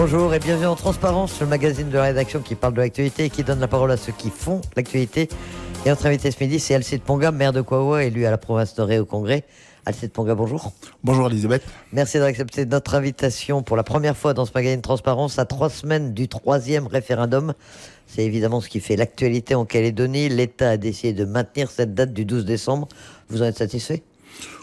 Bonjour et bienvenue en Transparence, le magazine de la rédaction qui parle de l'actualité et qui donne la parole à ceux qui font l'actualité. Et notre invité ce midi, c'est Alcide Ponga, maire de Kouaoua, élu à la province Nord au Congrès. Alcide Ponga, bonjour. Bonjour Elisabeth. Merci d'avoir accepté notre invitation pour la première fois dans ce magazine Transparence à 3 semaines du 3e référendum. C'est évidemment ce qui fait l'actualité en Calédonie. L'État a décidé de maintenir cette date du 12 décembre. Vous en êtes satisfait ?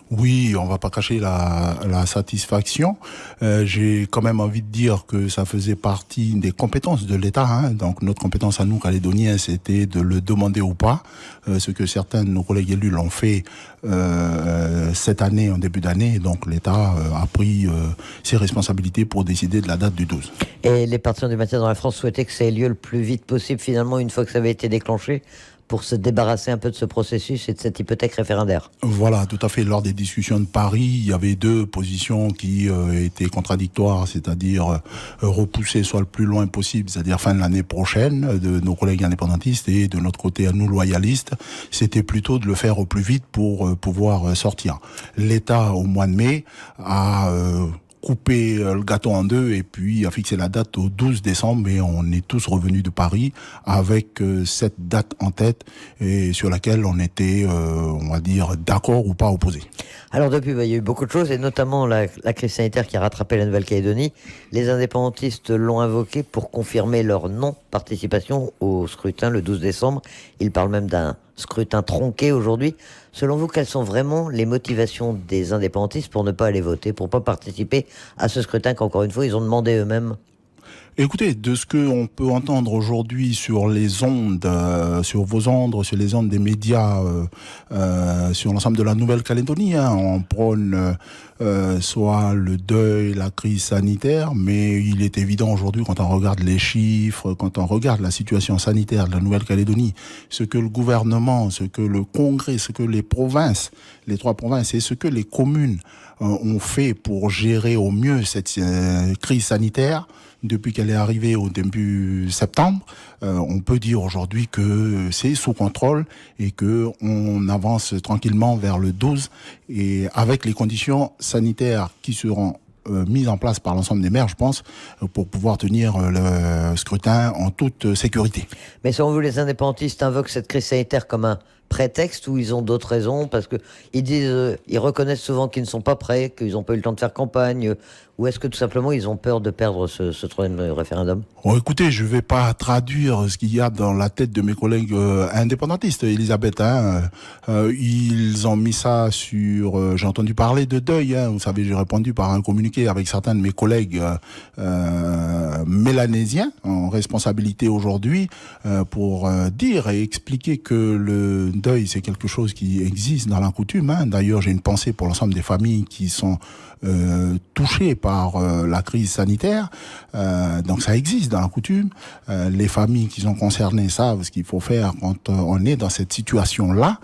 Oui, on va pas cacher la satisfaction. J'ai quand même envie de dire que ça faisait partie des compétences de l'État. Donc notre compétence à nous, Calédoniens, c'était de le demander ou pas. Ce que certains de nos collègues élus l'ont fait cette année, en début d'année. Donc l'État a pris ses responsabilités pour décider de la date du 12. Et les partisans du maintien dans la France souhaitaient que ça ait lieu le plus vite possible, finalement, une fois que ça avait été déclenché, pour se débarrasser un peu de ce processus et de cette hypothèque référendaire. Voilà, tout à fait. Lors des discussions de Paris, il y avait deux positions qui étaient contradictoires, c'est-à-dire repousser soit le plus loin possible, c'est-à-dire fin de l'année prochaine, de nos collègues indépendantistes, et de notre côté à nous loyalistes, c'était plutôt de le faire au plus vite pour pouvoir sortir. L'État, au mois de mai, a couper le gâteau en deux et puis a fixé la date au 12 décembre et on est tous revenus de Paris avec cette date en tête et sur laquelle on était, on va dire, d'accord ou pas opposés. Alors depuis, il y a eu beaucoup de choses et notamment la crise sanitaire qui a rattrapé la Nouvelle-Calédonie. Les indépendantistes l'ont invoqué pour confirmer leur non-participation au scrutin le 12 décembre. Ils parlent même d'un scrutin tronqué aujourd'hui. Selon vous, quelles sont vraiment les motivations des indépendantistes pour ne pas aller voter, pour ne pas participer à ce scrutin qu'encore une fois, ils ont demandé eux-mêmes ? Écoutez, de ce qu'on peut entendre aujourd'hui sur les ondes, sur vos ondes, sur les ondes des médias, sur l'ensemble de la Nouvelle-Calédonie, on prône soit le deuil, la crise sanitaire, mais il est évident aujourd'hui quand on regarde les chiffres, quand on regarde la situation sanitaire de la Nouvelle-Calédonie, ce que le gouvernement, ce que le Congrès, ce que les provinces, les 3 provinces et ce que les communes ont fait pour gérer au mieux cette crise sanitaire, depuis qu'elle est arrivée au début septembre, on peut dire aujourd'hui que c'est sous contrôle et que on avance tranquillement vers le 12 et avec les conditions sanitaires qui seront mises en place par l'ensemble des maires, je pense, pour pouvoir tenir le scrutin en toute sécurité. Mais selon vous, les indépendantistes invoquent cette crise sanitaire comme un prétexte ou ils ont d'autres raisons parce que ils disent, ils reconnaissent souvent qu'ils ne sont pas prêts, qu'ils n'ont pas eu le temps de faire campagne, ou est-ce que tout simplement ils ont peur de perdre ce 3e référendum ? Écoutez, je vais pas traduire ce qu'il y a dans la tête de mes collègues indépendantistes, Elisabeth. Ils ont mis ça sur... j'ai entendu parler de deuil. Vous savez, j'ai répondu par un communiqué avec certains de mes collègues mélanésiens en responsabilité aujourd'hui pour dire et expliquer que le deuil, c'est quelque chose qui existe dans la coutume. D'ailleurs, j'ai une pensée pour l'ensemble des familles qui sont touchées par la crise sanitaire. Donc ça existe dans la coutume. Les familles qui sont concernées savent ce qu'il faut faire quand on est dans cette situation-là.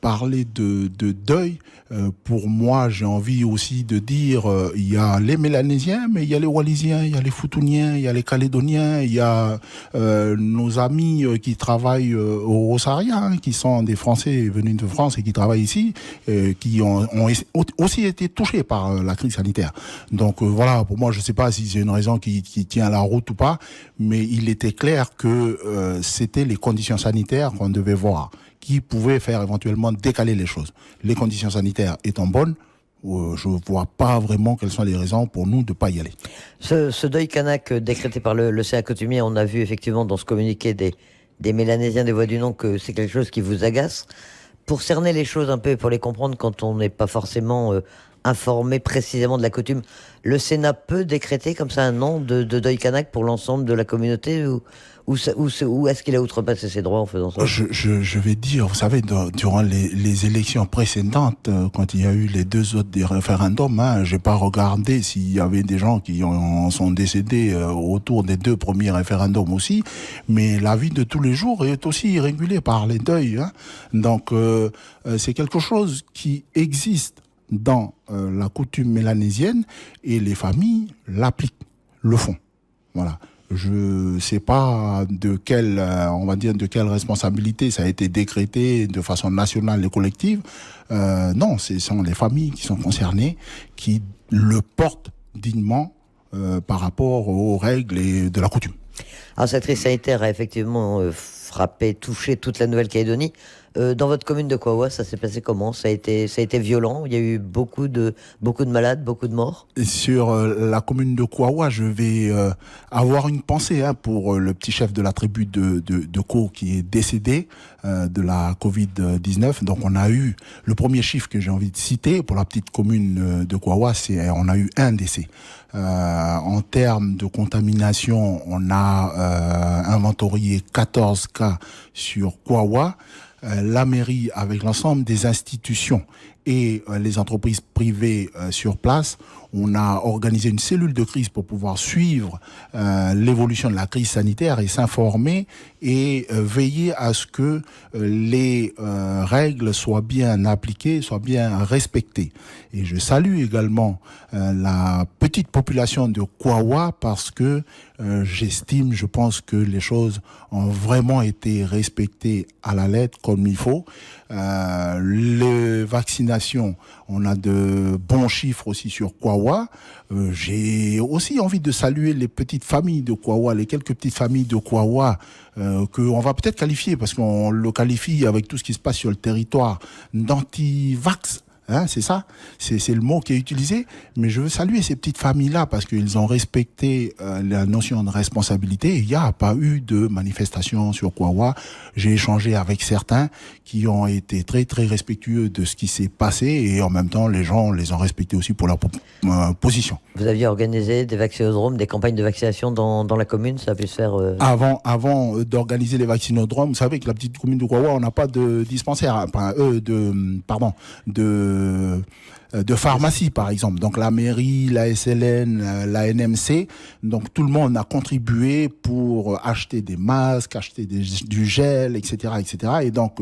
Parler de deuil, pour moi, j'ai envie aussi de dire, il y a les Mélanésiens, mais il y a les Wallisiens, il y a les Futuniens, il y a les Calédoniens, il y a nos amis qui travaillent au Rosaria, qui sont des Français venus de France et qui travaillent ici, qui ont aussi été touchés par la crise sanitaire. Donc voilà, pour moi, je ne sais pas si c'est une raison qui tient la route ou pas, mais il était clair que c'était les conditions sanitaires qu'on devait voir, qui pouvaient faire éventuellement décaler les choses. Les conditions sanitaires étant bonnes, je ne vois pas vraiment quelles sont les raisons pour nous de ne pas y aller. Ce deuil kanak décrété par le CA coutumier, on a vu effectivement dans ce communiqué des Mélanésiens des Voix du Nom que c'est quelque chose qui vous agace. Pour cerner les choses un peu, pour les comprendre quand on n'est pas forcément informé précisément de la coutume, le Sénat peut décréter comme ça un an de deuil kanak pour l'ensemble de la communauté ou est-ce qu'il a outrepassé ses droits en faisant ça ? Je vais dire, vous savez, durant les élections précédentes, quand il y a eu les 2 autres des référendums, j'ai pas regardé s'il y avait des gens qui sont décédés autour des 2 premiers référendums aussi, mais la vie de tous les jours est aussi régulée par les deuils. Donc c'est quelque chose qui existe dans la coutume mélanésienne et les familles l'appliquent, le font. Voilà. Je sais pas de quelle, on va dire, de quelle responsabilité ça a été décrété de façon nationale et collective. Non, ce sont les familles qui sont concernées, qui le portent dignement par rapport aux règles et de la coutume. Alors cette crise sanitaire a effectivement touché toute la Nouvelle-Calédonie. Dans votre commune de Kouawa, ça s'est passé comment ? Ça a été violent. Il y a eu beaucoup de malades, beaucoup de morts. Et sur la commune de Kouawa, je vais avoir une pensée pour le petit chef de la tribu de Kau qui est décédé de la Covid-19. Donc on a eu le premier chiffre que j'ai envie de citer pour la petite commune de Kouawa, on a eu un décès. En termes de contamination, on a inventorié 14 cas sur Kouawa. La mairie, avec l'ensemble des institutions et les entreprises privées sur place, on a organisé une cellule de crise pour pouvoir suivre l'évolution de la crise sanitaire et s'informer et veiller à ce que les règles soient bien appliquées, soient bien respectées. Et je salue également la petite population de Kouawa parce que je pense que les choses ont vraiment été respectées à la lettre comme il faut. Les vaccinations, on a de bons chiffres aussi sur Kouawa. J'ai aussi envie de saluer les petites familles de Kouawa, les quelques petites familles de Kouawa qu'on va peut-être qualifier, parce qu'on le qualifie avec tout ce qui se passe sur le territoire, d'anti-vax. C'est ça, c'est le mot qui est utilisé, mais je veux saluer ces petites familles-là parce qu'ils ont respecté la notion de responsabilité. Il n'y a pas eu de manifestation sur Kouawa. J'ai échangé avec certains qui ont été très très respectueux de ce qui s'est passé et en même temps les gens les ont respectés aussi pour leur position. Vous aviez organisé des vaccinodromes, des campagnes de vaccination dans la commune, ça a pu se faire Avant d'organiser les vaccinodromes, vous savez que la petite commune de Kouawa, on n'a pas de dispensaire, de pharmacie par exemple. Donc la mairie, la SLN, la NMC, donc tout le monde a contribué pour acheter des masques, acheter du gel, etc., etc. Et donc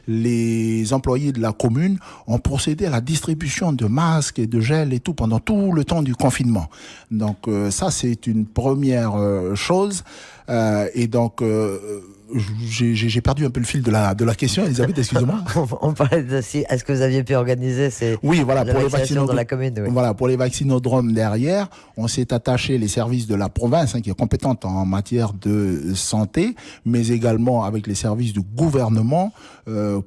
les employés de la commune ont procédé à la distribution de masques et de gel et tout pendant tout le temps du confinement. Donc ça c'est une première chose. Et donc j'ai perdu un peu le fil de la question, Elisabeth, excusez-moi. On parlait de est-ce que vous aviez pu organiser la vaccination dans la commune, oui. Voilà, pour les vaccinodromes derrière, on s'est attaché les services de la province qui est compétente en matière de santé, mais également avec les services du gouvernement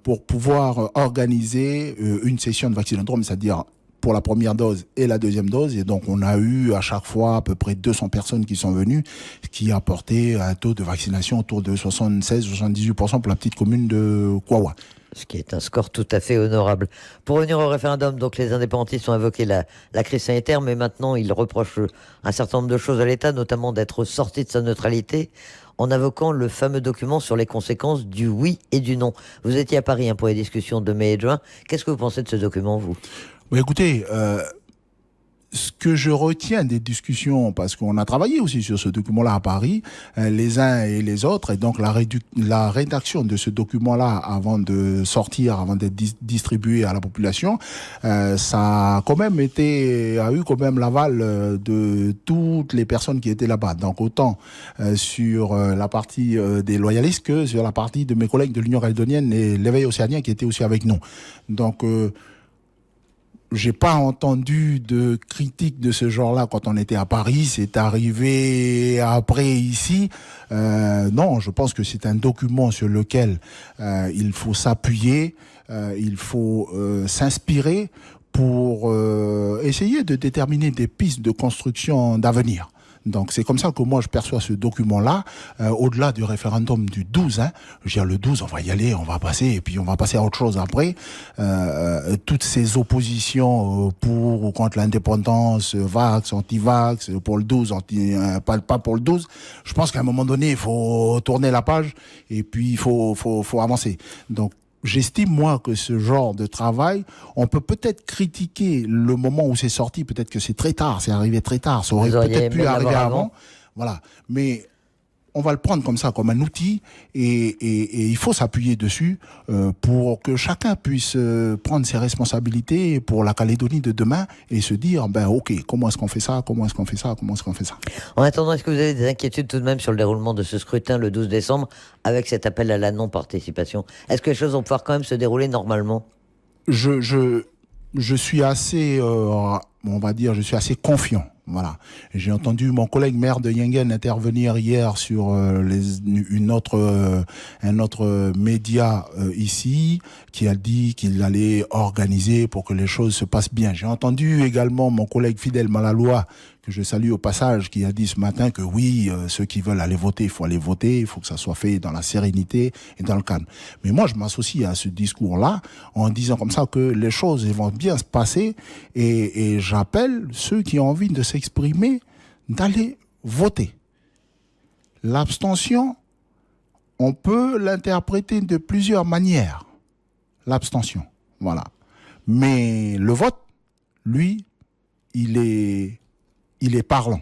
pour pouvoir organiser une session de vaccinodrome, c'est-à-dire pour la première dose et la deuxième dose. Et donc, on a eu à chaque fois à peu près 200 personnes qui sont venues, ce qui a apporté un taux de vaccination autour de 76-78% pour la petite commune de Kouawa. Ce qui est un score tout à fait honorable. Pour revenir au référendum, donc les indépendantistes ont invoqué la crise sanitaire, mais maintenant ils reprochent un certain nombre de choses à l'État, notamment d'être sorti de sa neutralité, en invoquant le fameux document sur les conséquences du oui et du non. Vous étiez à Paris pour les discussions de mai et de juin. Qu'est-ce que vous pensez de ce document, vous ? Écoutez, ce que je retiens des discussions, parce qu'on a travaillé aussi sur ce document-là à Paris, les uns et les autres, et donc la rédaction de ce document-là avant de sortir, avant d'être distribué à la population, ça a quand même a eu quand même l'aval de toutes les personnes qui étaient là-bas. Donc autant sur la partie des loyalistes que sur la partie de mes collègues de l'Union calédonienne et l'éveil océanien qui étaient aussi avec nous. Donc j'ai pas entendu de critiques de ce genre-là quand on était à Paris. C'est arrivé après ici. Non, je pense que c'est un document sur lequel il faut s'appuyer, il faut s'inspirer pour essayer de déterminer des pistes de construction d'avenir. Donc c'est comme ça que moi je perçois ce document-là, au-delà du référendum du 12. Je veux dire, le 12, on va y aller, on va passer, et puis on va passer à autre chose après. Toutes ces oppositions pour ou contre l'indépendance, vax, anti-vax, pour le 12, pas pour le 12, je pense qu'à un moment donné, il faut tourner la page, et puis il faut avancer. Donc j'estime, moi, que ce genre de travail, on peut peut-être critiquer le moment où c'est sorti, peut-être que c'est très tard, c'est arrivé très tard, ça aurait peut-être pu arriver avant. Voilà. Mais on va le prendre comme ça, comme un outil, et il faut s'appuyer dessus pour que chacun puisse prendre ses responsabilités pour la Calédonie de demain et se dire, ok, comment est-ce qu'on fait ça, comment est-ce qu'on fait ça, comment est-ce qu'on fait ça. En attendant, est-ce que vous avez des inquiétudes tout de même sur le déroulement de ce scrutin le 12 décembre avec cet appel à la non-participation ? Est-ce que les choses vont pouvoir quand même se dérouler normalement ? Je suis assez, je suis assez confiant Voilà. J'ai entendu mon collègue maire de Yengen intervenir hier sur un autre média ici qui a dit qu'il allait organiser pour que les choses se passent bien. J'ai entendu également mon collègue Fidèle Malaloa, que je salue au passage, qui a dit ce matin que oui, ceux qui veulent aller voter, il faut aller voter, il faut que ça soit fait dans la sérénité et dans le calme. Mais moi, je m'associe à ce discours-là en disant comme ça que les choses vont bien se passer et j'appelle ceux qui ont envie de s'exprimer d'aller voter. L'abstention, on peut l'interpréter de plusieurs manières. L'abstention, voilà. Mais le vote, lui, il est parlant.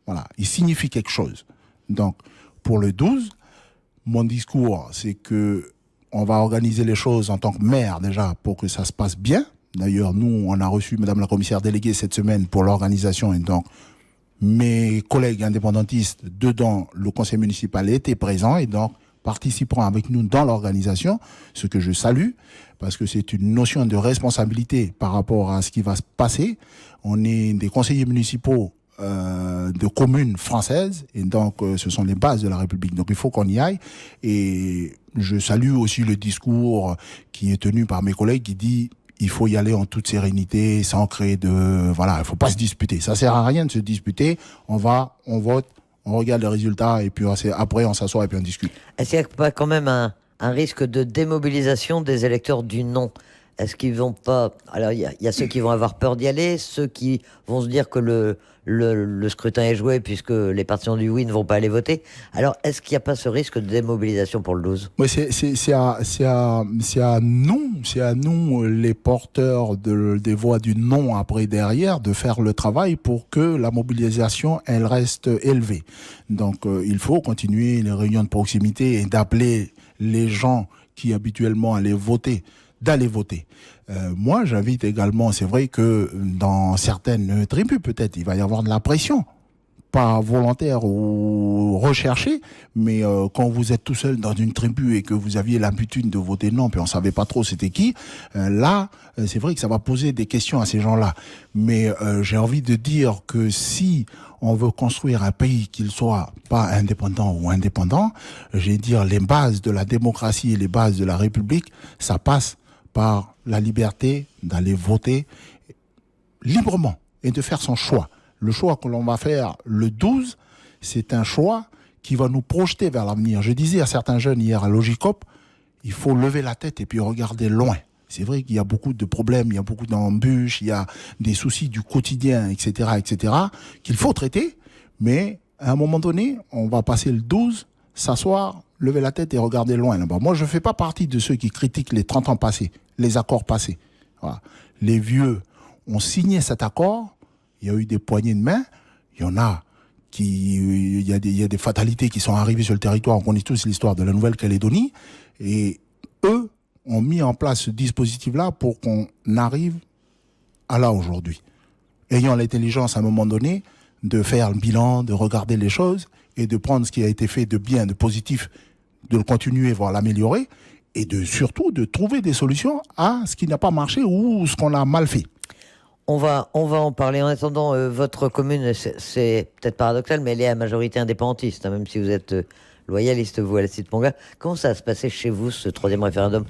Voilà, il signifie quelque chose. Donc, pour le 12, mon discours, c'est que on va organiser les choses en tant que maire déjà pour que ça se passe bien. D'ailleurs, nous, on a reçu Madame la commissaire déléguée cette semaine pour l'organisation et donc mes collègues indépendantistes dedans, le conseil municipal était présent et donc participeront avec nous dans l'organisation, ce que je salue, parce que c'est une notion de responsabilité par rapport à ce qui va se passer. On est des conseillers municipaux de communes françaises et donc ce sont les bases de la République. Donc il faut qu'on y aille et je salue aussi le discours qui est tenu par mes collègues qui dit il faut y aller en toute sérénité, sans créer de... Voilà, il faut pas se disputer. Ça sert à rien de se disputer. On va, on vote, on regarde les résultats et puis après on s'assoit et puis on discute. Est-ce qu'il n'y a pas quand même un risque de démobilisation des électeurs du non? Est-ce qu'ils vont pas... Alors il y a ceux qui vont avoir peur d'y aller, ceux qui vont se dire que le scrutin est joué puisque les partisans du oui ne vont pas aller voter. Alors est-ce qu'il n'y a pas ce risque de démobilisation pour le 12? Oui, c'est à nous, les porteurs des voix du non après derrière, de faire le travail pour que la mobilisation, elle reste élevée. Donc il faut continuer les réunions de proximité et d'appeler les gens qui habituellement allaient voter d'aller voter. Moi, j'invite également, c'est vrai que dans certaines tribus, peut-être, il va y avoir de la pression, pas volontaire ou recherchée, mais quand vous êtes tout seul dans une tribu et que vous aviez l'habitude de voter non, puis on savait pas trop c'était qui, là, c'est vrai que ça va poser des questions à ces gens-là. Mais j'ai envie de dire que si on veut construire un pays qu'il soit pas indépendant ou indépendant, je vais dire les bases de la démocratie et les bases de la République, ça passe par la liberté d'aller voter librement et de faire son choix. Le choix que l'on va faire le 12, c'est un choix qui va nous projeter vers l'avenir. Je disais à certains jeunes hier à Logicop, il faut lever la tête et puis regarder loin. C'est vrai qu'il y a beaucoup de problèmes, il y a beaucoup d'embûches, il y a des soucis du quotidien, etc., qu'il faut traiter, mais à un moment donné, on va passer le 12, s'asseoir, lever la tête et regarder loin là-bas. Moi, je ne fais pas partie de ceux qui critiquent les 30 ans passés, les accords passés. Voilà. Les vieux ont signé cet accord, il y a eu des poignées de main, il y en a il y a des fatalités qui sont arrivées sur le territoire, on connaît tous l'histoire de la Nouvelle-Calédonie, et eux ont mis en place ce dispositif-là pour qu'on arrive à là aujourd'hui. Ayant l'intelligence à un moment donné de faire le bilan, de regarder les choses et de prendre ce qui a été fait de bien, de positif, de le continuer, voire l'améliorer, et surtout de trouver des solutions à ce qui n'a pas marché ou ce qu'on a mal fait. On va en parler. En attendant, votre commune, c'est peut-être paradoxal, mais elle est à majorité indépendantiste, hein, même si vous êtes loyaliste, vous, à la Cité Ponga. Comment ça va se passer chez vous, ce troisième référendum?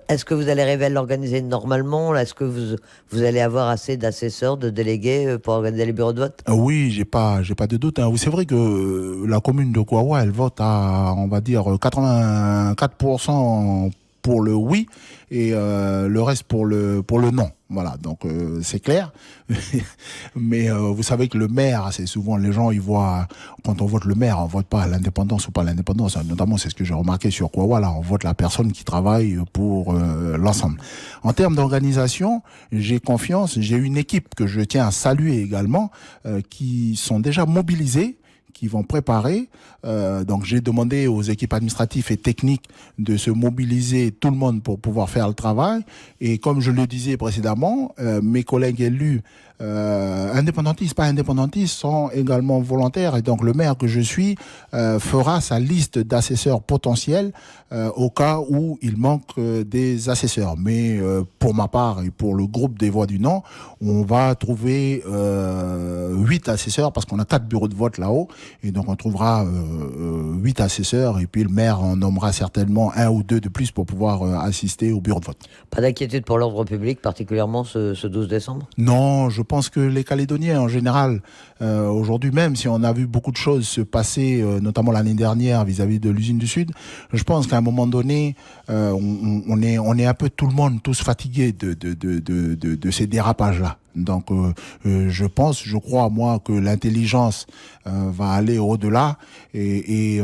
Est-ce que vous allez arriver à l'organiser normalement? Est-ce que vous allez avoir assez d'assesseurs, de délégués pour organiser les bureaux de vote? Oui, j'ai pas de doute. Hein. C'est vrai que la commune de Kouawa, elle vote à, on va dire, 84% pour le oui et le reste pour le non. Voilà, donc c'est clair. Mais vous savez que le maire, c'est souvent les gens, ils voient, quand on vote le maire, on vote pas à l'indépendance ou pas à l'indépendance. Notamment, c'est ce que j'ai remarqué sur Kouawa, là, on vote la personne qui travaille pour l'ensemble. En termes d'organisation, j'ai confiance, j'ai une équipe que je tiens à saluer également, qui sont déjà mobilisés, qui vont préparer. Donc j'ai demandé aux équipes administratives et techniques de se mobiliser tout le monde pour pouvoir faire le travail. Et comme je le disais précédemment, mes collègues élus indépendantistes, pas indépendantistes, sont également volontaires. Et donc le maire que je suis fera sa liste d'assesseurs potentiels au cas où il manque des assesseurs. Mais pour ma part et pour le groupe des Voix du Non, on va trouver 8 assesseurs parce qu'on a 4 bureaux de vote là-haut. Et donc on trouvera 8 assesseurs et puis le maire en nommera certainement 1 ou 2 de plus pour pouvoir assister au bureau de vote. Pas d'inquiétude pour l'ordre public, particulièrement ce 12 décembre? Non, je pense que les Calédoniens en général, aujourd'hui même, si on a vu beaucoup de choses se passer, notamment l'année dernière vis-à-vis de l'usine du Sud, je pense qu'à un moment donné, on est un peu tout le monde, tous fatigués de ces dérapages-là. Donc, je crois, moi, que l'intelligence va aller au-delà et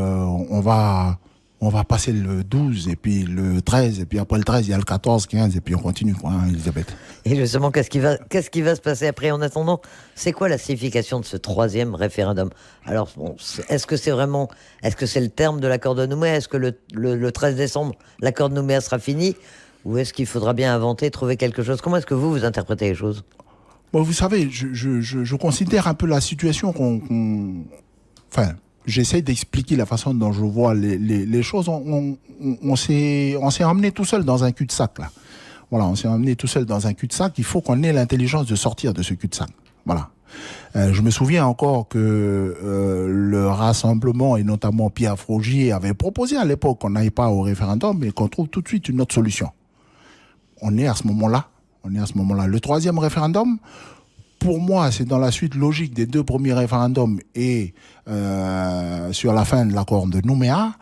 on va passer le 12 et puis le 13 et puis après le 13 il y a le 14, 15 et puis on continue quoi, hein, Elisabeth. Et justement, qu'est-ce qui va se passer après? En attendant, c'est quoi la signification de ce 3e référendum? Alors, bon, est-ce que c'est le terme de l'accord de Nouméa? Est-ce que le 13 décembre, l'accord de Nouméa sera fini? Ou est-ce qu'il faudra bien inventer, trouver quelque chose? Comment est-ce que vous interprétez les choses? Bon, vous savez, je considère un peu la situation enfin, j'essaie d'expliquer la façon dont je vois les choses. On s'est emmené tout seul dans un cul-de-sac, là. Voilà, on s'est emmené tout seul dans un cul-de-sac. Il faut qu'on ait l'intelligence de sortir de ce cul-de-sac. Voilà. Je me souviens encore que le rassemblement, et notamment Pierre Frogier, avait proposé à l'époque qu'on n'aille pas au référendum, mais qu'on trouve tout de suite une autre solution. On est à ce moment-là. Le 3e référendum, pour moi, c'est dans la suite logique des 2 premiers référendums et sur la fin de l'accord de Nouméa.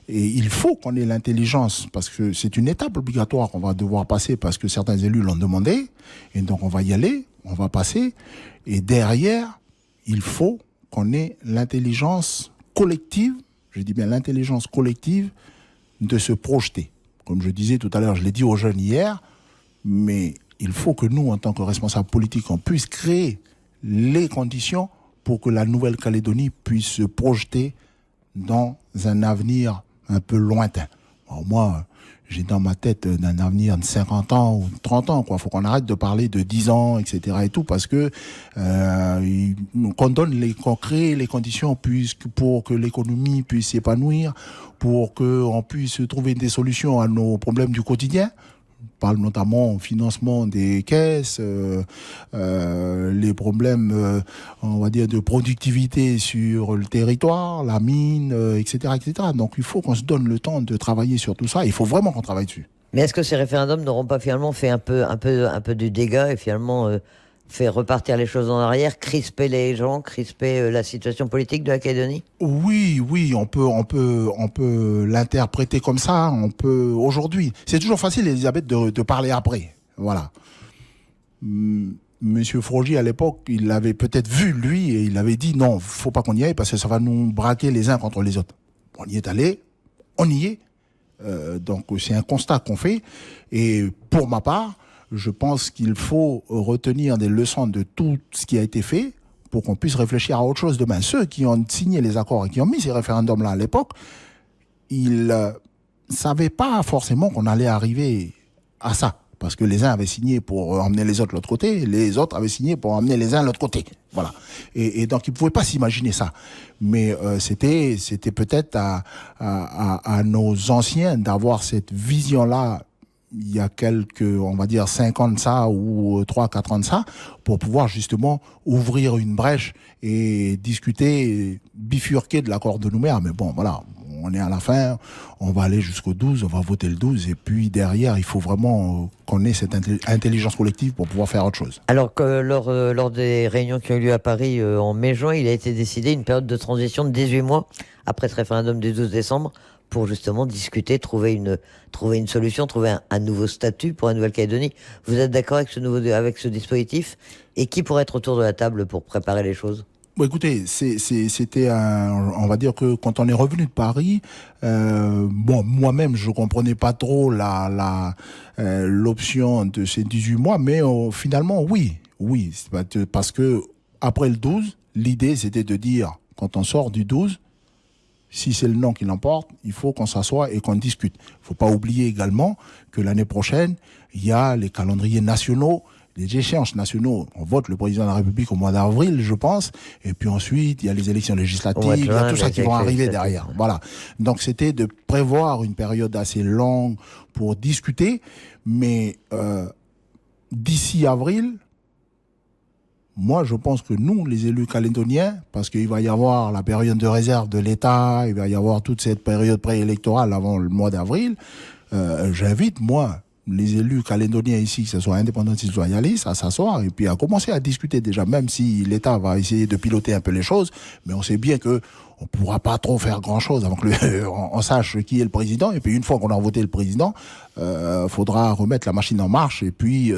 Et il faut qu'on ait l'intelligence, parce que c'est une étape obligatoire qu'on va devoir passer, parce que certains élus l'ont demandé. Et donc on va y aller, on va passer. Et derrière, il faut qu'on ait l'intelligence collective, je dis bien l'intelligence collective, de se projeter. Comme je disais tout à l'heure, je l'ai dit aux jeunes hier, mais il faut que nous, en tant que responsables politiques, on puisse créer les conditions pour que la Nouvelle-Calédonie puisse se projeter dans un avenir un peu lointain. Alors moi, j'ai dans ma tête un avenir de 50 ans ou 30 ans, quoi. Faut qu'on arrête de parler de 10 ans, etc. et tout, parce que qu'on crée les conditions pour que l'économie puisse s'épanouir, pour qu'on puisse trouver des solutions à nos problèmes du quotidien. Je parle notamment au financement des caisses, les problèmes, on va dire, de productivité sur le territoire, la mine, etc., etc. Donc il faut qu'on se donne le temps de travailler sur tout ça. Il faut vraiment qu'on travaille dessus. Mais est-ce que ces référendums n'auront pas finalement fait un peu du dégât et finalement fait repartir les choses en arrière, crisper les gens, crisper la situation politique de la Calédonie? Oui, on peut l'interpréter comme ça. On peut aujourd'hui. C'est toujours facile, Elisabeth, de parler après. Voilà. Monsieur Frogier, à l'époque, il l'avait peut-être vu, lui, et il avait dit non, faut pas qu'on y aille parce que ça va nous braquer les uns contre les autres. On y est allé, on y est. Donc c'est un constat qu'on fait. Et pour ma part, je pense qu'il faut retenir des leçons de tout ce qui a été fait pour qu'on puisse réfléchir à autre chose demain. Ceux qui ont signé les accords et qui ont mis ces référendums-là à l'époque, ils savaient pas forcément qu'on allait arriver à ça. Parce que les uns avaient signé pour emmener les autres de l'autre côté, les autres avaient signé pour emmener les uns de l'autre côté. Voilà. Et donc, ils ne pouvaient pas s'imaginer ça. Mais c'était peut-être à nos anciens d'avoir cette vision-là il y a quelques, on va dire, 5 ans de ça ou 3-4 ans de ça, pour pouvoir justement ouvrir une brèche et discuter, bifurquer de l'accord de Nouméa. Mais bon, voilà, on est à la fin, on va aller jusqu'au 12, on va voter le 12, et puis derrière, il faut vraiment qu'on ait cette intelligence collective pour pouvoir faire autre chose. Alors que lors des réunions qui ont eu lieu à Paris en mai-juin, il a été décidé une période de transition de 18 mois après ce référendum du 12 décembre, pour justement discuter, trouver une solution, trouver un nouveau statut pour la Nouvelle-Calédonie. Vous êtes d'accord avec ce dispositif? Et qui pourrait être autour de la table pour préparer les choses? Bon, écoutez, c'était on va dire que quand on est revenu de Paris, moi-même je comprenais pas trop l'option de ces 18 mois, mais finalement oui, parce que après le 12, l'idée c'était de dire, quand on sort du 12, si c'est le non qui l'emporte, il faut qu'on s'assoie et qu'on discute. Il ne faut pas oublier également que l'année prochaine, il y a les calendriers nationaux, les échéances nationaux, on vote le président de la République au mois d'avril, je pense, et puis ensuite, il y a les élections législatives, il y a tout ça qui vont arriver derrière. Ouais. Voilà. Donc, c'était de prévoir une période assez longue pour discuter, mais d'ici avril, moi, je pense que nous, les élus calédoniens, parce qu'il va y avoir la période de réserve de l'État, il va y avoir toute cette période préélectorale avant le mois d'avril, j'invite, moi, les élus calédoniens ici, que ce soit indépendantistes ou loyalistes, à s'asseoir et puis à commencer à discuter déjà, même si l'État va essayer de piloter un peu les choses, mais on sait bien que on pourra pas trop faire grand-chose avant que on sache qui est le président. Et puis une fois qu'on a voté le président, faudra remettre la machine en marche et puis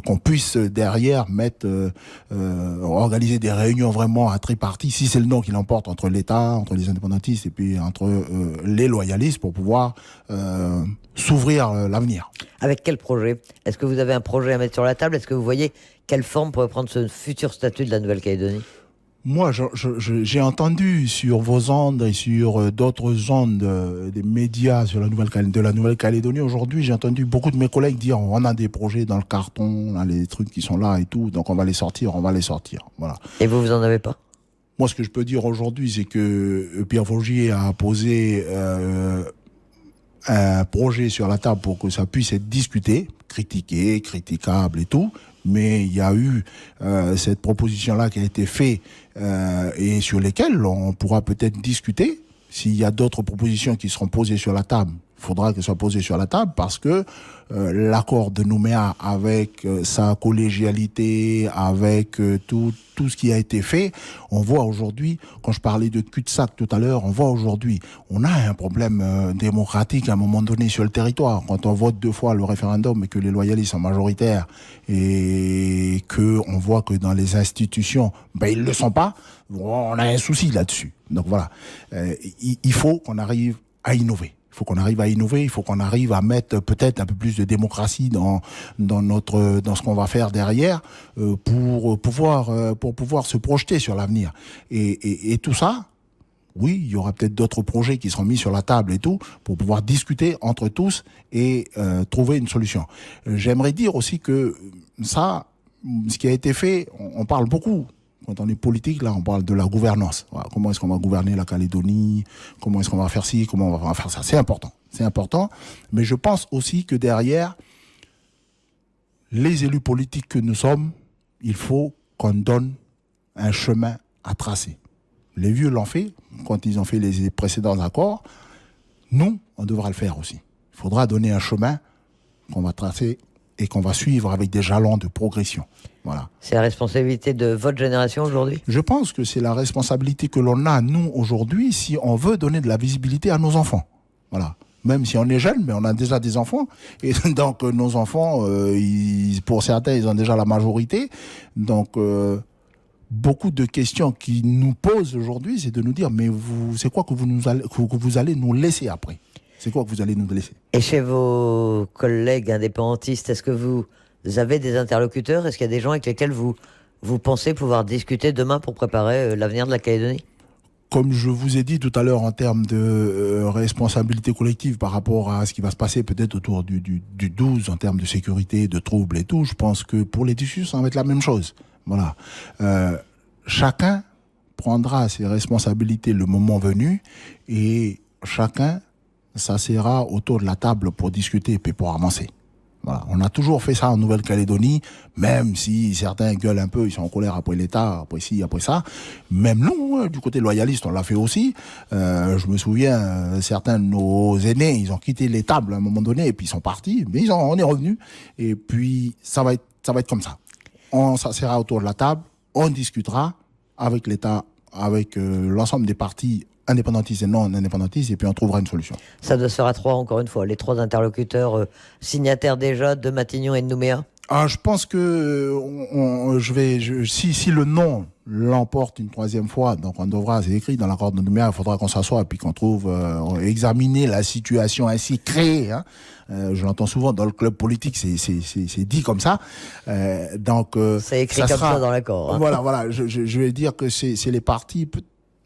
qu'on puisse derrière organiser des réunions vraiment à tripartie, si c'est le nom qui l'emporte, entre l'État, entre les indépendantistes et puis entre les loyalistes pour pouvoir s'ouvrir l'avenir. Avec quel projet? Est-ce que vous avez un projet à mettre sur la table? Est-ce que vous voyez quelle forme pourrait prendre ce futur statut de la Nouvelle-Calédonie? Moi, j'ai entendu sur vos ondes et sur d'autres ondes des médias sur de la Nouvelle-Calédonie aujourd'hui, j'ai entendu beaucoup de mes collègues dire on a des projets dans le carton, on a les trucs qui sont là et tout, donc on va les sortir. Voilà. Et vous en avez pas? Moi, ce que je peux dire aujourd'hui, c'est que Pierre Faugier a posé un projet sur la table pour que ça puisse être discuté, critiqué, critiquable et tout. Mais il y a eu cette proposition-là qui a été faite et sur lesquelles on pourra peut-être discuter. S'il y a d'autres propositions qui seront posées sur la table, il faudra qu'elles soient posées sur la table parce que l'accord de Nouméa avec sa collégialité, avec tout ce qui a été fait, on voit aujourd'hui, quand je parlais de cul-de-sac tout à l'heure, on voit aujourd'hui, on a un problème démocratique à un moment donné sur le territoire. Quand on vote 2 fois le référendum et que les loyalistes sont majoritaires et que on voit que dans les institutions, ils le sont pas, on a un souci là-dessus. Donc voilà, il faut qu'on arrive à innover. Il faut qu'on arrive à innover, il faut qu'on arrive à mettre peut-être un peu plus de démocratie dans ce qu'on va faire derrière pour pouvoir se projeter sur l'avenir. Et tout ça, oui, il y aura peut-être d'autres projets qui seront mis sur la table et tout pour pouvoir discuter entre tous et trouver une solution. J'aimerais dire aussi que ça, ce qui a été fait, on parle beaucoup. Quand on est politique, là, on parle de la gouvernance. Voilà, comment est-ce qu'on va gouverner la Calédonie? Comment est-ce qu'on va faire ci? Comment on va faire ça? C'est important. C'est important. Mais je pense aussi que derrière, les élus politiques que nous sommes, il faut qu'on donne un chemin à tracer. Les vieux l'ont fait quand ils ont fait les précédents accords. Nous, on devra le faire aussi. Il faudra donner un chemin qu'on va tracer et qu'on va suivre avec des jalons de progression. Voilà. C'est la responsabilité de votre génération aujourd'hui? Je pense que c'est la responsabilité que l'on a, nous, aujourd'hui, si on veut donner de la visibilité à nos enfants. Voilà. Même si on est jeune, mais on a déjà des enfants. Et donc, nos enfants, pour certains, ils ont déjà la majorité. Donc, beaucoup de questions qui nous posent aujourd'hui, c'est de nous dire, mais c'est quoi que vous allez nous laisser après? C'est quoi que vous allez nous laisser? Et chez vos collègues indépendantistes, est-ce que vous avez des interlocuteurs? Est-ce qu'il y a des gens avec lesquels vous pensez pouvoir discuter demain pour préparer l'avenir de la Calédonie? Comme je vous ai dit tout à l'heure en termes de responsabilité collective par rapport à ce qui va se passer peut-être autour du 12 en termes de sécurité, de troubles et tout, je pense que pour les tissus, ça va être la même chose. Voilà. Chacun prendra ses responsabilités le moment venu et chacun s'asseyra autour de la table pour discuter et puis pour avancer. Voilà. On a toujours fait ça en Nouvelle-Calédonie, même si certains gueulent un peu, ils sont en colère après l'État, après ci, après ça. Même nous, du côté loyaliste, on l'a fait aussi. Je me souviens, certains de nos aînés, ils ont quitté les tables à un moment donné et puis ils sont partis, mais on est revenus. Et puis, ça va être comme ça. On s'asseyra autour de la table, on discutera avec l'État, avec l'ensemble des partis indépendantistes et non indépendantistes, et puis on trouvera une solution. Ça doit se faire à 3, encore une fois, les 3 interlocuteurs signataires déjà de Matignon et de Nouméa. Je pense que si le non l'emporte une 3e fois, donc on devra, c'est écrit dans l'accord de Nouméa, il faudra qu'on s'assoie et puis qu'on trouve, examiner la situation ainsi créée. Hein. Je l'entends souvent dans le club politique, c'est dit comme ça. Donc c'est écrit comme ça dans l'accord. Hein. Voilà. Je vais dire que c'est les partis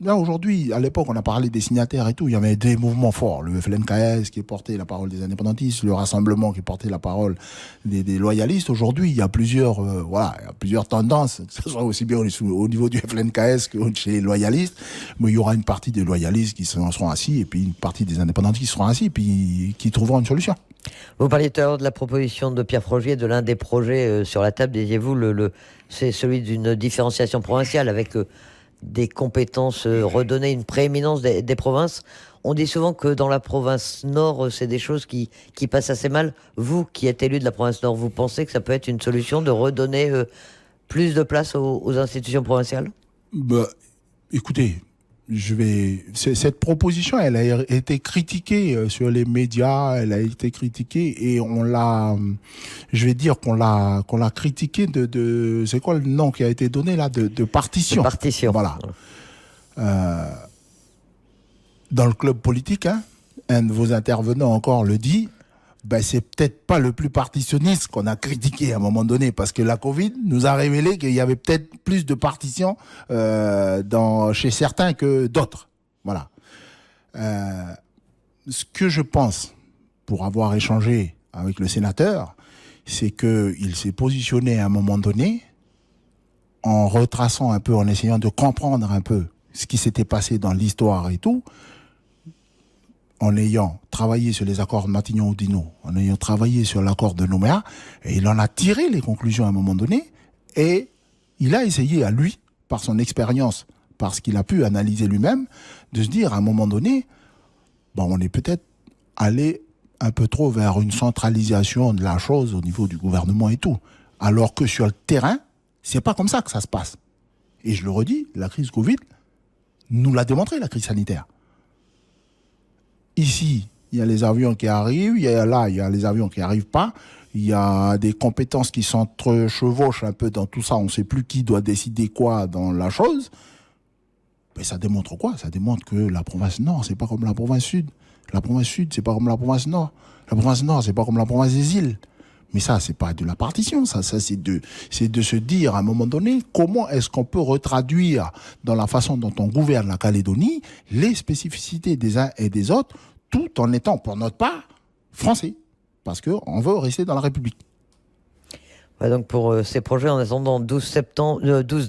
Là, aujourd'hui, à l'époque, on a parlé des signataires et tout. Il y avait des mouvements forts. Le FLNKS qui portait la parole des indépendantistes, le Rassemblement qui portait la parole des loyalistes. Aujourd'hui, il y a plusieurs, il y a plusieurs tendances, que ce soit aussi bien au niveau du FLNKS que chez les loyalistes. Mais il y aura une partie des loyalistes qui seront assis et puis une partie des indépendantistes qui seront assis et puis qui trouveront une solution. Vous parliez tout à l'heure de la proposition de Pierre Frogier, de l'un des projets sur la table, disiez-vous, c'est celui d'une différenciation provinciale avec des compétences redonnées, une prééminence des provinces. On dit souvent que dans la province Nord, c'est des choses qui passent assez mal. Vous, qui êtes élu de la province Nord, vous pensez que ça peut être une solution de redonner plus de place aux institutions provinciales ? Écoutez, cette proposition, elle a été critiquée sur les médias, elle a été critiquée et on l'a critiquée de c'est quoi le nom qui a été donné là, de partition. De partition. Voilà. Dans le club politique, un de vos intervenants encore le dit, c'est peut-être pas le plus partitionniste qu'on a critiqué à un moment donné, parce que la Covid nous a révélé qu'il y avait peut-être plus de partition chez certains que d'autres. Voilà. Ce que je pense, pour avoir échangé avec le sénateur, c'est qu'il s'est positionné à un moment donné en retraçant un peu, en essayant de comprendre un peu ce qui s'était passé dans l'histoire et tout, en ayant travaillé sur les accords de Matignon-Oudinot, en ayant travaillé sur l'accord de Nouméa, et il en a tiré les conclusions à un moment donné, et il a essayé à lui, par son expérience, parce qu'il a pu analyser lui-même, de se dire à un moment donné, on est peut-être allé un peu trop vers une centralisation de la chose au niveau du gouvernement et tout, alors que sur le terrain, c'est pas comme ça que ça se passe. Et je le redis, la crise Covid nous l'a démontré, la crise sanitaire. Ici, il y a les avions qui arrivent, il y a les avions qui n'arrivent pas, il y a des compétences qui s'entrechevauchent un peu dans tout ça, on ne sait plus qui doit décider quoi dans la chose. Mais ça démontre quoi ? Ça démontre que la province Nord, c'est pas comme la province Sud. La province Sud, c'est pas comme la province Nord. La province Nord, c'est pas comme la province des îles. Mais ça, c'est pas de la partition, ça c'est de se dire à un moment donné comment est-ce qu'on peut retraduire dans la façon dont on gouverne la Calédonie les spécificités des uns et des autres, tout en étant pour notre part français, parce qu'on veut rester dans la République. Ouais, donc pour ces projets, en attendant 12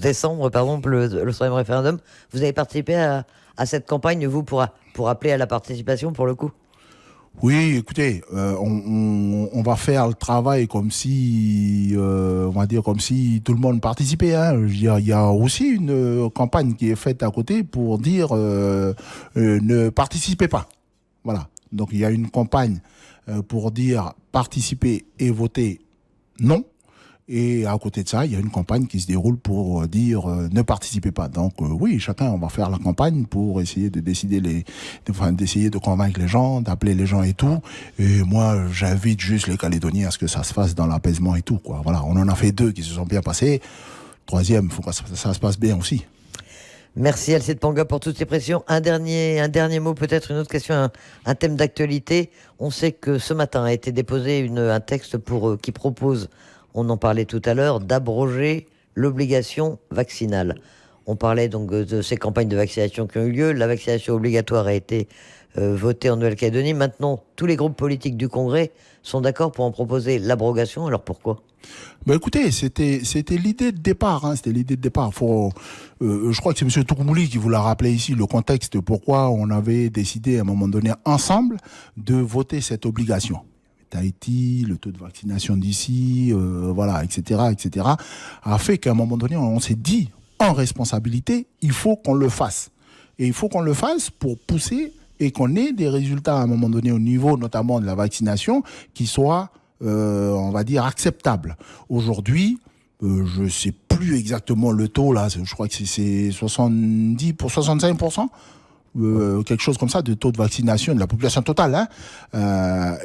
décembre, le 3e référendum, vous avez participé à cette campagne, vous, pour appeler à la participation, pour le coup ? Oui, écoutez, on va faire le travail comme si, on va dire comme si tout le monde participait. Il y a aussi une campagne qui est faite à côté pour dire ne participez pas. Voilà. Donc il y a une campagne pour dire participer et voter non. Et à côté de ça, il y a une campagne qui se déroule pour dire ne participez pas. Donc oui, chacun, on va faire la campagne pour essayer de d'essayer de convaincre les gens, d'appeler les gens et tout. Et moi, j'invite juste les Calédoniens à ce que ça se fasse dans l'apaisement et tout, quoi. Voilà, on en a fait 2 qui se sont bien passés. Troisième, il faut que ça se passe bien aussi. Merci Alcide Panga pour toutes ces pressions. Un dernier mot, peut-être une autre question, un thème d'actualité. On sait que ce matin a été déposé un texte qui propose, on en parlait tout à l'heure, d'abroger l'obligation vaccinale. On parlait donc de ces campagnes de vaccination qui ont eu lieu. La vaccination obligatoire a été votée en Nouvelle-Calédonie. Maintenant, tous les groupes politiques du Congrès sont d'accord pour en proposer l'abrogation. Alors pourquoi ? Écoutez, c'était l'idée de départ. C'était l'idée de départ. Je crois que c'est M. Toukoumbouli qui vous l'a rappelé ici, le contexte, pourquoi on avait décidé à un moment donné ensemble de voter cette obligation. Tahiti, le taux de vaccination d'ici, etc., a fait qu'à un moment donné, on s'est dit, en responsabilité, il faut qu'on le fasse. Et il faut qu'on le fasse pour pousser et qu'on ait des résultats à un moment donné au niveau notamment de la vaccination qui soient, on va dire, acceptables. Aujourd'hui, je ne sais plus exactement le taux, là, je crois que c'est 70 pour 65%. Quelque chose comme ça de taux de vaccination de la population totale,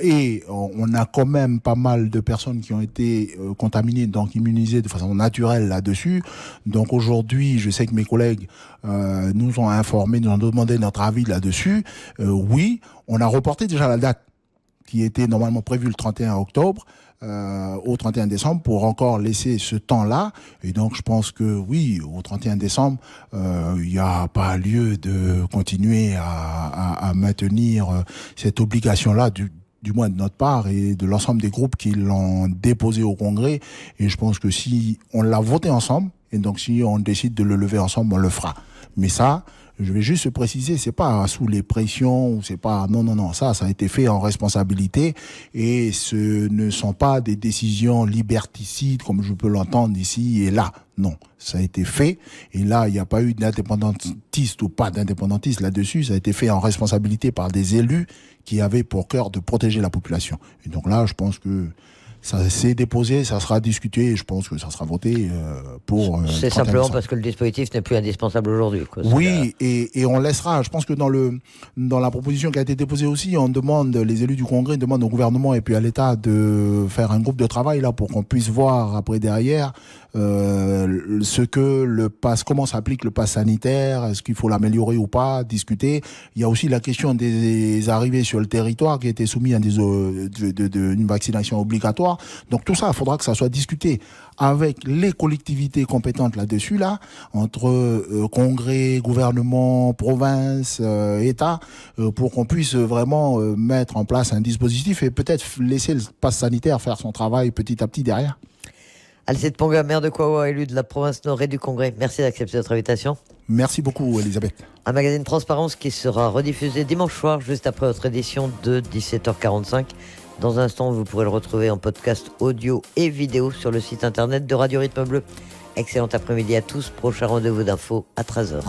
et on a quand même pas mal de personnes qui ont été contaminées, donc immunisées de façon naturelle là-dessus. Donc aujourd'hui, je sais que mes collègues nous ont informés, nous ont demandé notre avis là-dessus. Oui, on a reporté déjà la date qui était normalement prévu le 31 octobre, au 31 décembre pour encore laisser ce temps-là. Et donc, je pense que oui, au 31 décembre, il n'y a pas lieu de continuer à maintenir cette obligation-là du moins de notre part et de l'ensemble des groupes qui l'ont déposé au Congrès. Et je pense que si on l'a voté ensemble, et donc si on décide de le lever ensemble, on le fera. Mais ça, je vais juste préciser, c'est pas sous les pressions, c'est pas, non, ça a été fait en responsabilité et ce ne sont pas des décisions liberticides comme je peux l'entendre ici et là. Non, ça a été fait et là, il n'y a pas eu d'indépendantiste ou pas d'indépendantiste là-dessus, ça a été fait en responsabilité par des élus qui avaient pour cœur de protéger la population. Et donc là, je pense que ça s'est déposé, ça sera discuté et je pense que ça sera voté pour... c'est simplement parce que le dispositif n'est plus indispensable aujourd'hui. Oui, et on laissera, je pense que dans la proposition qui a été déposée aussi, on demande, les élus du Congrès demandent au gouvernement et puis à l'État de faire un groupe de travail là pour qu'on puisse voir après derrière ce que comment s'applique le pass sanitaire, est-ce qu'il faut l'améliorer ou pas, discuter. Il y a aussi la question des arrivées sur le territoire qui étaient soumis à une vaccination obligatoire. Donc tout ça, il faudra que ça soit discuté avec les collectivités compétentes là-dessus, entre Congrès, gouvernement, province, État, pour qu'on puisse vraiment mettre en place un dispositif et peut-être laisser le pass sanitaire faire son travail petit à petit derrière. Alcide Ponga, maire de Kouawa, élu de la province Nord et du Congrès. Merci d'accepter notre invitation. Merci beaucoup, Elisabeth. Un magazine Transparence qui sera rediffusé dimanche soir, juste après votre édition de 17h45. Dans un instant, vous pourrez le retrouver en podcast audio et vidéo sur le site internet de Radio Rythme Bleu. Excellent après-midi à tous. Prochain rendez-vous d'infos à 13h.